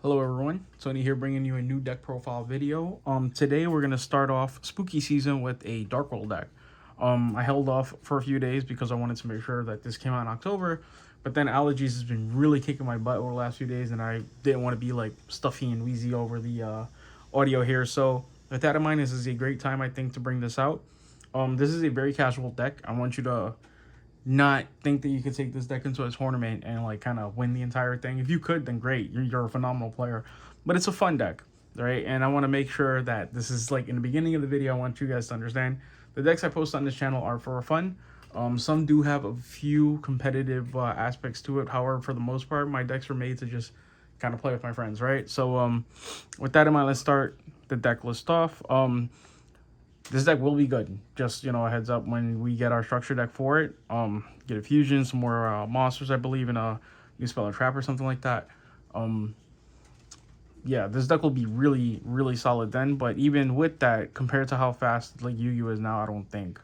Hello everyone, Tony here bringing you a new deck profile video. Today we're gonna start off spooky season with a Dark World deck. I held off for a few days because I wanted to make sure that this came out in October, but then allergies has been really kicking my butt over the last few days, and I didn't want to be like stuffy and wheezy over the audio here. So with that in mind, this is a great time I think to bring this out. This is a very casual deck. I want you to not think that you could take this deck into a tournament and like kind of win the entire thing. If you could, then great, you're a phenomenal player, but it's a fun deck, right? And I want to make sure that this is like in the beginning of the video, I want you guys to understand the decks I post on this channel are for fun. Some do have a few competitive aspects to it. However, for the most part, my decks are made to just kind of play with my friends, right? So with that in mind, let's start the deck list off. This deck will be good. Just, you know, a heads up when we get our structure deck for it. Get a fusion, some more monsters, I believe, and you spell a trap or something like that. Yeah, this deck will be really, really solid then. But even with that, compared to how fast like Yu-Gi-Oh is now, I don't think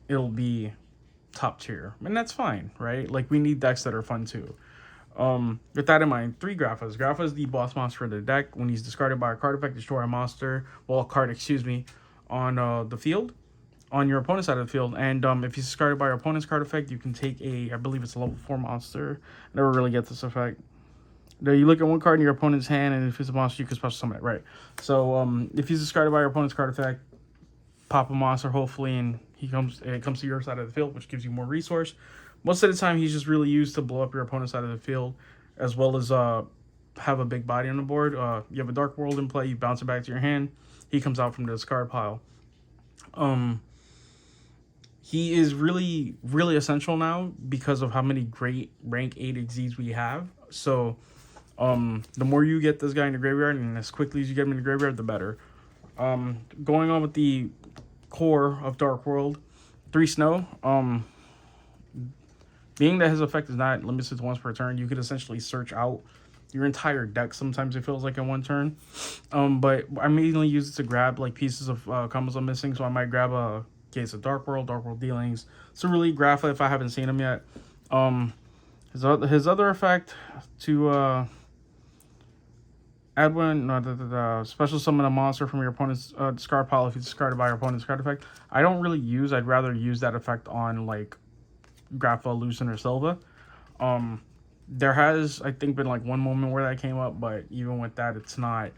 it'll be top tier. And that's fine, right? Like, we need decks that are fun too. With that in mind, 3 Graphas. Grapha is the boss monster of the deck. When he's discarded by a card effect, destroy a monster. Well, a card, excuse me, on the field, on your opponent's side of the field. And if he's discarded by your opponent's card effect, you can take I believe it's a level 4 monster. I never really get this effect. There, you look at one card in your opponent's hand, and if it's a monster, you can special summon it, right? So if he's discarded by your opponent's card effect, pop a monster, hopefully, and it comes to your side of the field, which gives you more resource. Most of the time, he's just really used to blow up your opponent's side of the field, as well as have a big body on the board. You have a Dark World in play, you bounce it back to your hand. He comes out from the discard pile. He is really, really essential now because of how many great rank 8 Xyzs we have. So the more you get this guy in the graveyard, and as quickly as you get him in the graveyard, the better. Going on with the core of Dark World, 3 Snow. Being that his effect is not limited to once per turn, you could essentially search out your entire deck. Sometimes it feels like in one turn. But I mainly use it to grab like pieces of combos I'm missing. So I might grab a case of Dark World Dealings. So really Grapha if I haven't seen him yet. His other effect to add one, the special summon a monster from your opponent's discard pile if it's discarded by your opponent's card effect. I don't really use. I'd rather use that effect on like Grapha, Lucent, or Silva. There has, I think, been like one moment where that came up, but even with that, it's not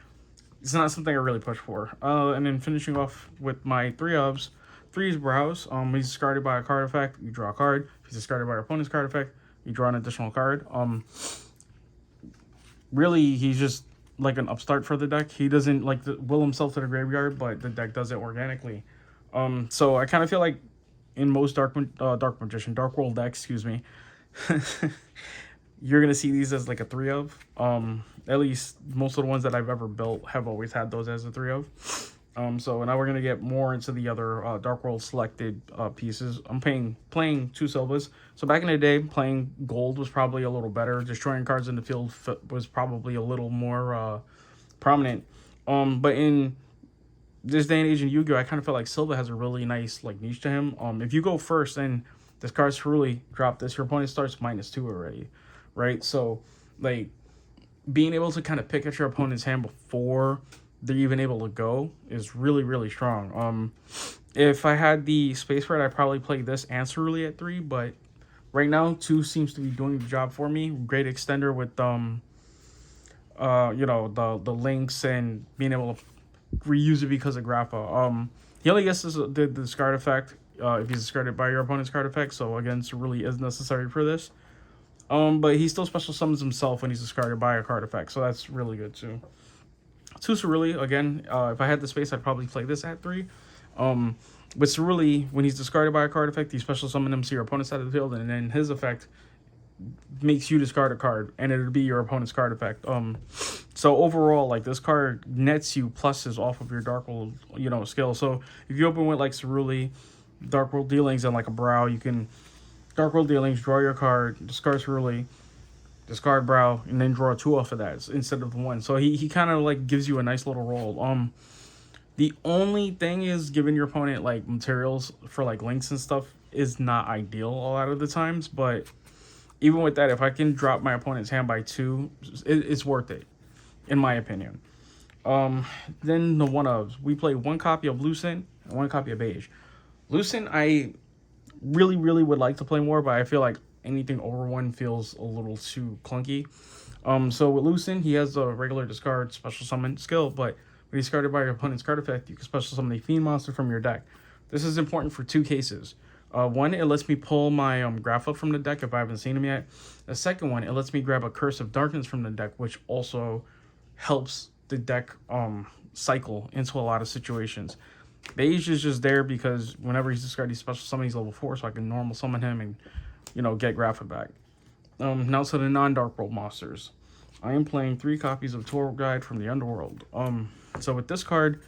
something I really push for. And then finishing off with my 3 ofs. 3 is Browse. He's discarded by a card effect, you draw a card. If he's discarded by your opponent's card effect, you draw an additional card. Really, he's just like an upstart for the deck. He doesn't like will himself to the graveyard, but the deck does it organically. So I kind of feel like in most Dark World decks, excuse me, you're gonna see these as like a 3 of. At least most of the ones that I've ever built have always had those as a 3 of. So now we're gonna get more into the other Dark World selected pieces. I'm playing 2 Silvas. So back in the day, playing gold was probably a little better. Destroying cards in the field was probably a little more prominent. But in this day and age in Yu-Gi-Oh, I kind of feel like Silva has a really nice like niche to him. If you go first and this card's truly drop this, your opponent starts -2 already, right? So like being able to kind of pick at your opponent's hand before they're even able to go is really, really strong. If I had the space for it, I'd probably play this and Cerulean at 3, but right now 2 seems to be doing the job for me. Great extender with you know, the links and being able to reuse it because of Grapha. He only gets the discard effect if he's discarded by your opponent's card effect, so again, Cerulean is necessary for this. But he still special summons himself when he's discarded by a card effect, so that's really good too. 2 Cerulean, again, if I had the space, I'd probably play this at 3. With Cerulean, when he's discarded by a card effect, you special summon him to your opponent's side of the field, and then his effect makes you discard a card, and it'll be your opponent's card effect. So overall, like, this card nets you pluses off of your Dark World, you know, skill. So if you open with like Cerulean, Dark World Dealings, and like a Brow, you can Dark World Dealings, draw your card, discard Cerulean, discard Brow, and then draw 2 off of that instead of the 1. So he kind of like gives you a nice little roll. The only thing is giving your opponent like materials for like links and stuff is not ideal a lot of the times, but even with that, if I can drop my opponent's hand by 2, it's worth it. in my opinion. Then the one ofs. We play one copy of Lucent and one copy of Beige. Lucent, I really, really would like to play more, but I feel like anything over one feels a little too clunky. So with Lucent, he has a regular discard special summon skill, but when he's discarded by your opponent's card effect, you can special summon a fiend monster from your deck. This is important for two cases. One, it lets me pull my Graph up from the deck if I haven't seen him yet. The second one, it lets me grab a Curse of Darkness from the deck, which also helps the deck cycle into a lot of situations. Beige is just there because whenever he's discarded, he's special summon, he's level 4, so I can normal summon him and, get Grapha back. Now to the non-Dark World monsters. I am playing 3 copies of Tour Guide from the Underworld. So with this card,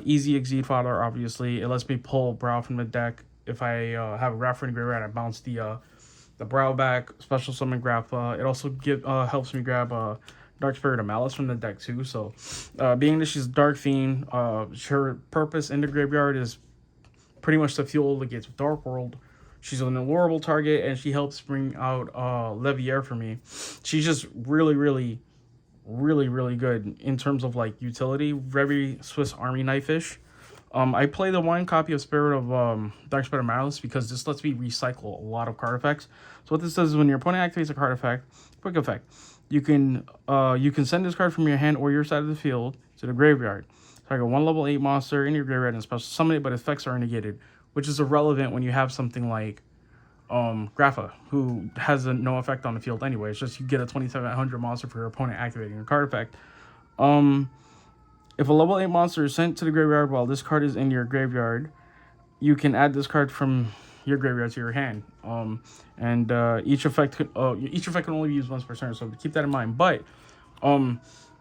easy Exceed Father, obviously. It lets me pull Brow from the deck. If I have a Grapha and Graveyard, I bounce the Brow back, special summon Grapha. It also helps me grab Dark Spirit of Malice from the deck too. So being that she's Dark Fiend, her purpose in the graveyard is pretty much to fuel the gates of Dark World. She's an allurable target, and she helps bring out Leviair for me. She's just really, really, really, really good in terms of like utility. Very Swiss Army knife-ish. I play the one copy of Spirit of Dark Spirit of Malice because this lets me recycle a lot of card effects. So what this does is when your opponent activates a card effect, quick effect, you can send this card from your hand or your side of the field to the graveyard. So I got one level 8 monster in your graveyard and special summon it, but effects are negated, which is irrelevant when you have something like Grapha, who has no effect on the field anyway. It's just you get a 2700 monster for your opponent activating a card effect. If a level 8 monster is sent to the graveyard while this card is in your graveyard, you can add this card from your graveyard to your hand. Each effect can only be used once per turn, so keep that in mind. But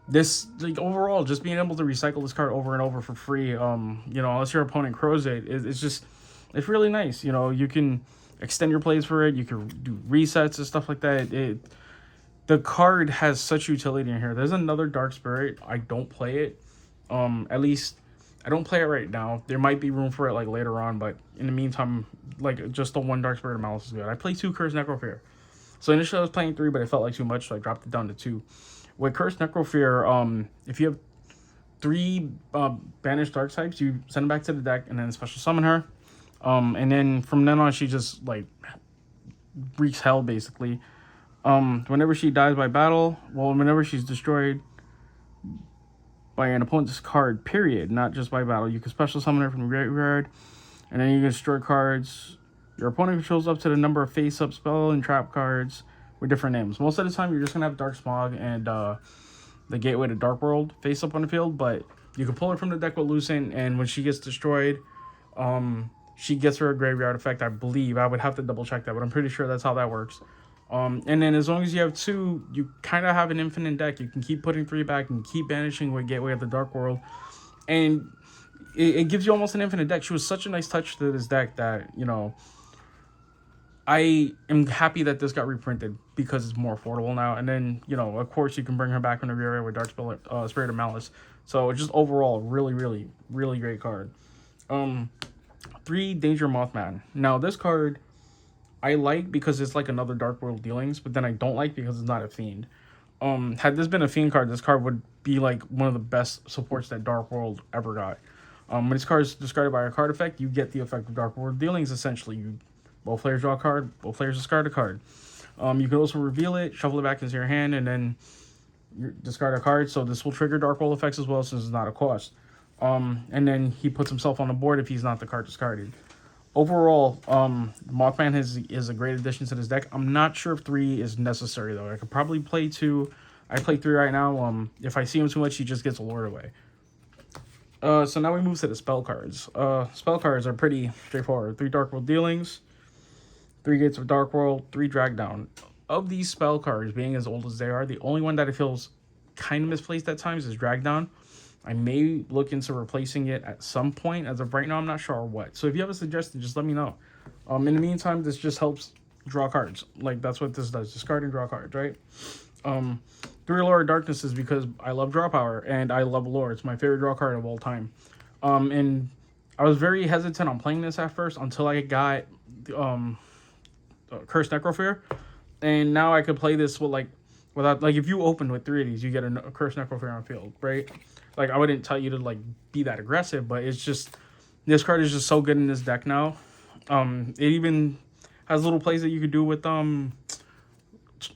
this, like, overall, just being able to recycle this card over and over for free, unless your opponent crows it, it's really nice. You can extend your plays for it. You can do resets and stuff like that. The card has such utility in here. There's another Dark Spirit. I don't play it. At least I don't play it right now. There might be room for it like later on, but in the meantime, like, just the one Dark Spirit of Malice is good. I play 2 Cursed Necrofear. So initially I was playing 3, but it felt like too much, so I dropped it down to 2. With Cursed Necrofear, if you have 3 banished dark types, you send them back to the deck and then special summon her. And then from then on, she just like wreaks hell basically. Whenever she dies by battle, whenever she's destroyed by an opponent's card, period, not just by battle, you can special summon her from the graveyard, and then you can destroy cards your opponent controls up to the number of face-up spell and trap cards with different names. Most of the time, you're just gonna have Dark Smog and the Gateway to Dark World face up on the field, but you can pull her from the deck with Lucent, and when she gets destroyed, she gets her graveyard effect, I believe. I would have to double check that, but I'm pretty sure that's how that works. And then as long as you have 2, you kind of have an infinite deck. You can keep putting 3 back and keep banishing with Gateway of the Dark World. And it gives you almost an infinite deck. She was such a nice touch to this deck that, I am happy that this got reprinted because it's more affordable now. And then, of course, you can bring her back from the graveyard with Dark Spirit of Malice. So just overall, really, really, really great card. 3 Danger Mothman. Now, this card I like because it's like another Dark World Dealings, but then I don't like because it's not a Fiend. Had this been a Fiend card, this card would be like one of the best supports that Dark World ever got. When this card is discarded by a card effect, you get the effect of Dark World Dealings, essentially. Both players draw a card, both players discard a card. You can also reveal it, shuffle it back into your hand, and then you discard a card. So this will trigger Dark World effects as well, since it's not a cost. And then he puts himself on the board if he's not the card discarded. Overall, Mothman is a great addition to this deck. I'm not sure if 3 is necessary, though. I could probably play 2. I play 3 right now. If I see him too much, he just gets lured away. So now we move to the spell cards. Spell cards are pretty straightforward. 3 Dark World Dealings, 3 Gates of Dark World, 3 Drag Down. Of these spell cards, being as old as they are, the only one that it feels kind of misplaced at times is Drag Down. I may look into replacing it at some point. As of right now, I'm not sure what. So if you have a suggestion, just let me know. In the meantime, this just helps draw cards. Like, that's what this does. Discard and draw cards, right? 3 Allure of Darkness is because I love draw power, and I love Allure. It's my favorite draw card of all time. And I was very hesitant on playing this at first until I got Cursed Necrofear. And now I could play this with, like, without, like, if you open with 3 of these, you get a Cursed Necropharaoh on field, right? Like, I wouldn't tell you to, like, be that aggressive, but it's just, this card is just so good in this deck now. It even has little plays that you could do with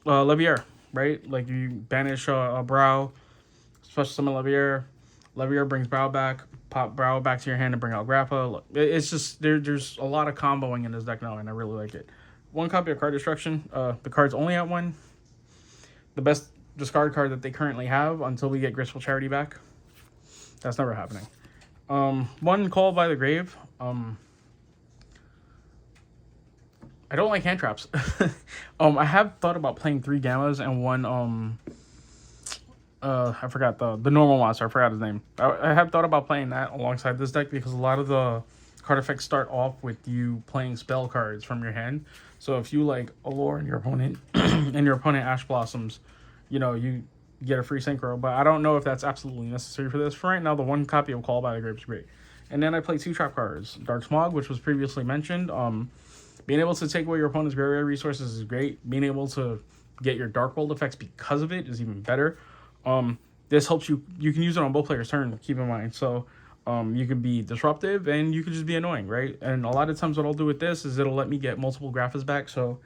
Levier, right? Like, you banish a Brow, special summon Levier. Levier brings Brow back, pop Brow back to your hand and bring out Grappa. It's just, there's a lot of comboing in this deck now, and I really like it. 1 copy of Card Destruction. The card's only at 1. The best discard card that they currently have until we get Graceful Charity back. That's never happening. 1 Call by the Grave. I don't like hand traps. I have thought about playing 3 Gammas and 1 I forgot the normal monster. I forgot his name. I have thought about playing that alongside this deck because a lot of the card effects start off with you playing spell cards from your hand. So if you like Allure and your opponent and your opponent Ash Blossoms, you know, you get a free synchro. But I don't know if that's absolutely necessary for this. For right now, the 1 copy of Call by the Grave is great. And then I play 2 trap cards. Dark Smog, which was previously mentioned. Being able to take away your opponent's graveyard resources is great. Being able to get your Dark World effects because of it is even better. This helps you can use it on both players' turn, keep in mind. So you can be disruptive and you can just be annoying, right? And a lot of times what I'll do with this is it'll let me get multiple Graphas back. So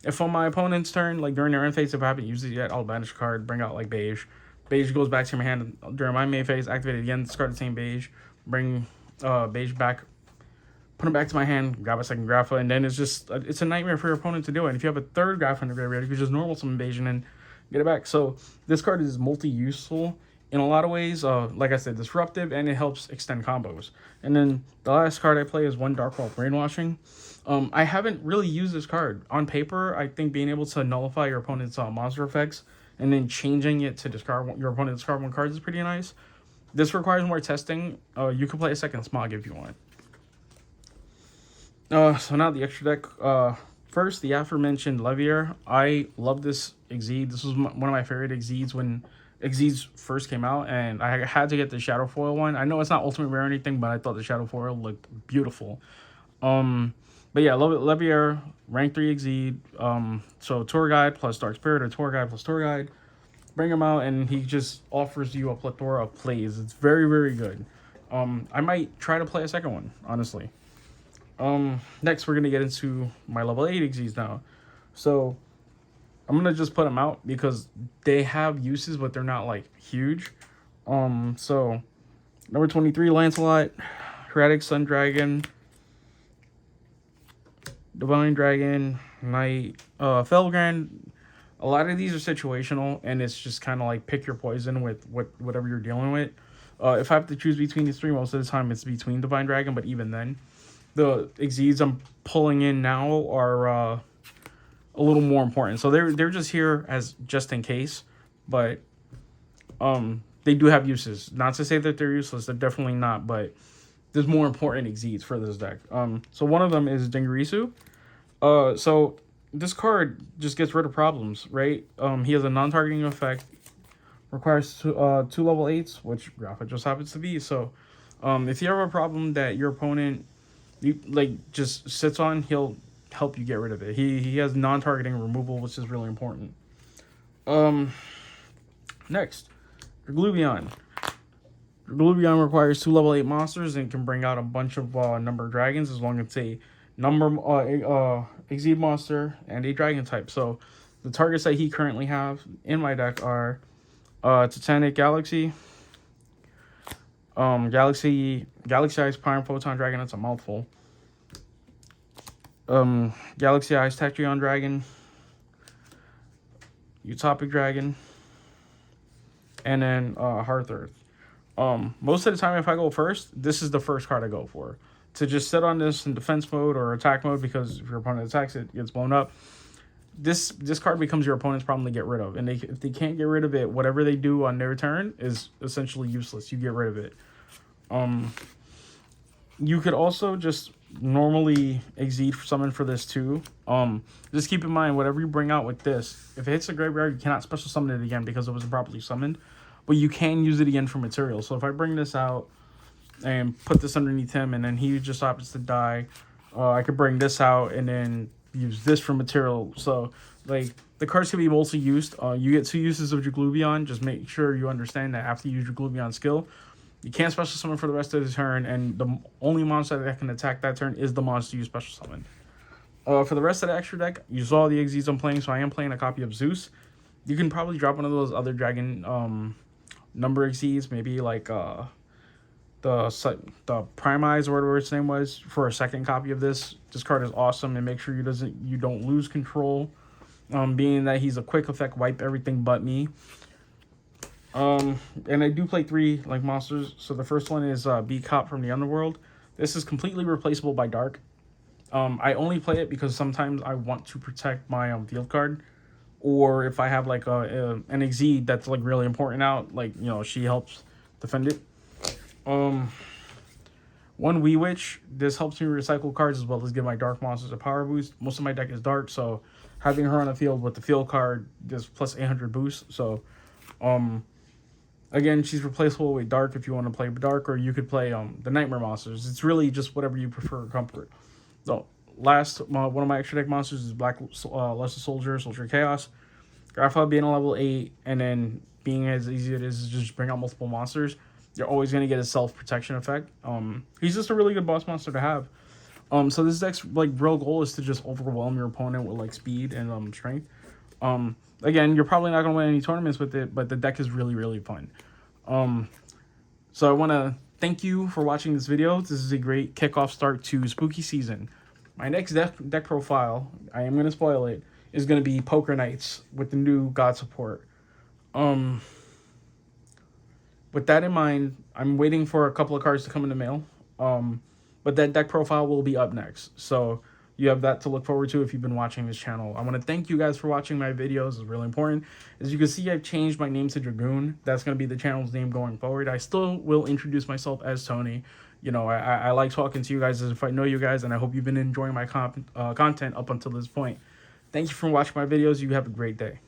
if on my opponent's turn, like during their end phase, if I haven't used it yet, I'll banish a card, bring out like Beige. Beige goes back to my hand during my main phase, activate it again, discard the same Beige, bring Beige back, put him back to my hand, grab a second Grapha, and then it's just, it's a nightmare for your opponent to do it. And if you have a 3rd Grapha in the graveyard, you can just normal summon Beige and then get it back. So this card is multi-useful in a lot of ways. Like I said, disruptive, and it helps extend combos. And then the last card I play is 1 Dark World Brainwashing. I haven't really used this card. On paper, I think being able to nullify your opponent's monster effects and then changing it to discard your opponent's discard 1 cards is pretty nice. This requires more testing. You can play a second Smog if you want. So now the extra deck. First, the aforementioned Levier. I love this Exceed. This was one of my favorite Exceeds when Exceeds first came out, and I had to get the Shadow Foil one. I know it's not ultimate rare or anything, but I thought the Shadow Foil looked beautiful. But yeah, Levier, rank 3 Exceed. So Tour Guide plus Dark Spirit, or Tour Guide plus Tour Guide. Bring him out, and he just offers you a plethora of plays. It's very, very good. I might try to play a second one, honestly. Next, we're going to get into my level 8 Exceeds now. So I'm going to just put them out because they have uses, but they're not, like, huge. So number 23, Lancelot, Heretic Sun Dragon, Divine Dragon, Knight, Felgrand. A lot of these are situational, and it's just kind of like pick your poison with whatever you're dealing with. If I have to choose between these 3, most of the time it's between Divine Dragon, but even then, the Exceeds I'm pulling in now are a little more important. So they're just here as just in case, but they do have uses. Not to say that they're useless, they're definitely not, but there's more important Exceeds for this deck. So one of them is Dingirisu. So this card just gets rid of problems, right? He has a non-targeting effect, requires 2 level 8s, which Grapha just happens to be. So if you have a problem that your opponent just sits on, he'll help you get rid of it. He has non-targeting removal, which is really important. Next, Glubion. Glubion requires 2 level 8 monsters and can bring out a bunch of number dragons as long as it's a Exceed monster and a dragon type. So the targets that he currently have in my deck are Titanic Galaxy, Galaxy Eyes Prime Photon Dragon, that's a mouthful. Galaxy Eyes Tachyon Dragon, Utopic Dragon, and then Hearth Earth. Most of the time if I go first, this is the first card I go for. To just sit on this in defense mode or attack mode, because if your opponent attacks, it gets blown up. This card becomes your opponent's problem to get rid of. And if they can't get rid of it, whatever they do on their turn is essentially useless. You get rid of it. You could also just normally Exceed summon for this too. Just keep in mind, whatever you bring out with this, if it hits the graveyard, you cannot special summon it again because it wasn't properly summoned. But you can use it again for material. So if I bring this out and put this underneath him, and then he just happens to die, I could bring this out and then use this for material. So like the cards can be mostly used. You get 2 uses of your Gluvion. Just make sure you understand that after you use your Gluvion skill, you can't special summon for the rest of the turn, and the only monster that can attack that turn is the monster you special summon. For the rest of the extra deck, you saw the Xyz I'm playing, so I am playing a copy of Zeus. You can probably drop one of those other dragon number Xyz, maybe like the Prime-Eyes or whatever its name was, for a second copy of this. This card is awesome, and make sure you don't lose control. Being that he's a quick effect, wipe everything but me. And I do play 3 like monsters. So the first one is Beat Cop from the Underworld. This is completely replaceable by Dark. I only play it because sometimes I want to protect my field card, or if I have like an Xyz that's like really important out, like, you know, she helps defend it. One Wee Witch. This helps me recycle cards as well as give my Dark monsters a power boost. Most of my deck is Dark, so having her on the field with the field card gives plus 800 boost. So again, she's replaceable with Dark if you want to play Dark, or you could play the Nightmare monsters. It's really just whatever you prefer comfort. So last, one of my extra deck monsters is Black Luster Soldier, Soldier Chaos. Grapha being a level 8, and then being as easy it is just bring out multiple monsters, you're always going to get a self-protection effect. He's just a really good boss monster to have. So this deck's like real goal is to just overwhelm your opponent with like speed and strength. Again, you're probably not going to win any tournaments with it, but the deck is really, really fun. So I want to thank you for watching this video. This is a great kickoff start to spooky season. My next deck profile, I am going to spoil it, is going to be Poker Knights with the new God support. With that in mind, I'm waiting for a couple of cards to come in the mail. But that deck profile will be up next. So you have that to look forward to if you've been watching this channel. I want to thank you guys for watching my videos. It's really important. As you can see, I've changed my name to Dragoon. That's going to be the channel's name going forward. I still will introduce myself as Tony. You know, I like talking to you guys as if I know you guys, and I hope you've been enjoying my content up until this point. Thank you for watching my videos. You have a great day.